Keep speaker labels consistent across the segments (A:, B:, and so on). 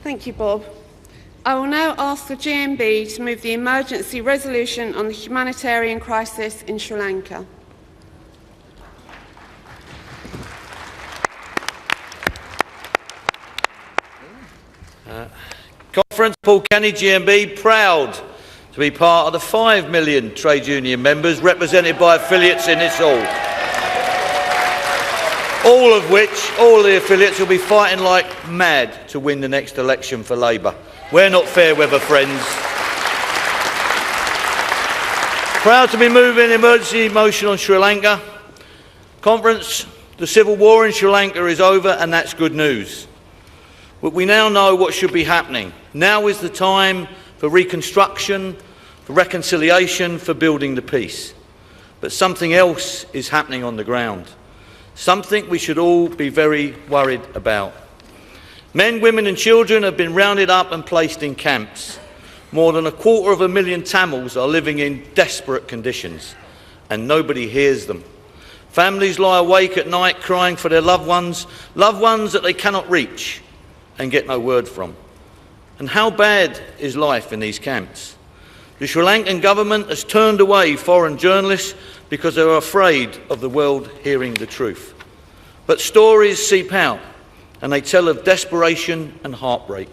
A: Thank you, Bob. I will now ask the GMB to move the emergency resolution on the humanitarian crisis in Sri Lanka.
B: Conference, Paul Kenny, GMB, proud to be part of the 5 million trade union members represented by affiliates in this hall. All of the affiliates will be fighting like mad to win the next election for Labour. We're not fair weather friends. Proud to be moving emergency motion on Sri Lanka. Conference, the civil war in Sri Lanka is over, and that's good news. But we now know what should be happening. Now is the time for reconstruction, for reconciliation, for building the peace. But something else is happening on the ground. Something we should all be very worried about. Men, women and children have been rounded up and placed in camps. More than 250,000 Tamils are living in desperate conditions, and nobody hears them. Families lie awake at night crying for their loved ones that they cannot reach and get no word from. And how bad is life in these camps? The Sri Lankan government has turned away foreign journalists because they are afraid of the world hearing the truth. But stories seep out, and they tell of desperation and heartbreak.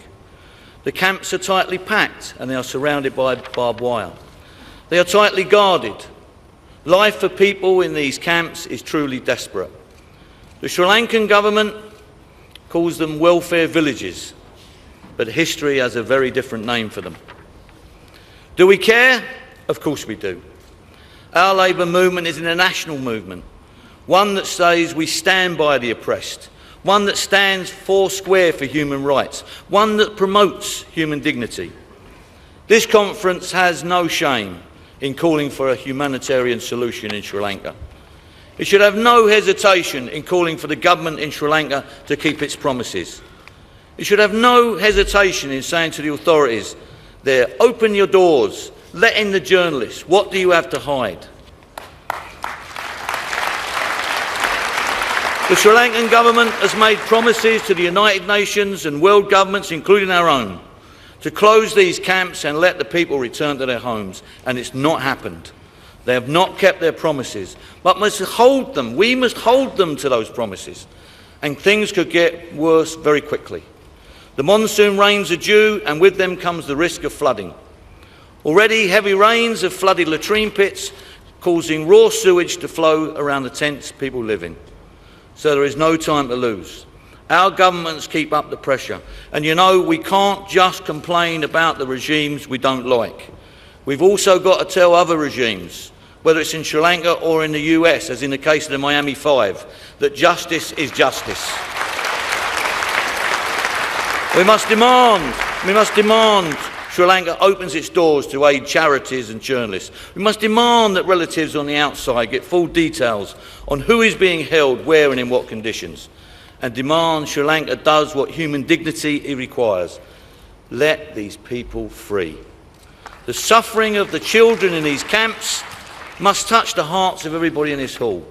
B: The camps are tightly packed, and they are surrounded by barbed wire. They are tightly guarded. Life for people in these camps is truly desperate. The Sri Lankan government calls them welfare villages, but history has a very different name for them. Do we care? Of course we do. Our Labour movement is an international movement, one that says we stand by the oppressed, one that stands foursquare for human rights, one that promotes human dignity. This conference has no shame in calling for a humanitarian solution in Sri Lanka. It should have no hesitation in calling for the government in Sri Lanka to keep its promises. It should have no hesitation in saying to the authorities there, open your doors, let in the journalists, what do you have to hide? The Sri Lankan government has made promises to the United Nations and world governments, including our own, to close these camps and let the people return to their homes, and it's not happened. They have not kept their promises, but must hold them. We must hold them to those promises, and things could get worse very quickly. The monsoon rains are due, and with them comes the risk of flooding. Already heavy rains have flooded latrine pits, causing raw sewage to flow around the tents people live in. So there is no time to lose. Our governments keep up the pressure, and you know we can't just complain about the regimes we don't like. We've also got to tell other regimes, whether it's in Sri Lanka or in the US, as in the case of the Miami 5, that justice is justice. We must demand Sri Lanka opens its doors to aid charities and journalists. We must demand that relatives on the outside get full details on who is being held, where and in what conditions. And demand Sri Lanka does what human dignity requires. Let these people free. The suffering of the children in these camps must touch the hearts of everybody in this hall.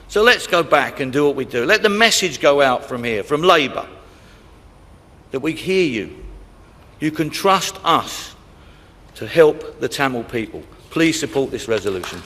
B: So let's go back and do what we do. Let the message go out from here, from Labour, that we hear you. You can trust us to help the Tamil people. Please support this resolution.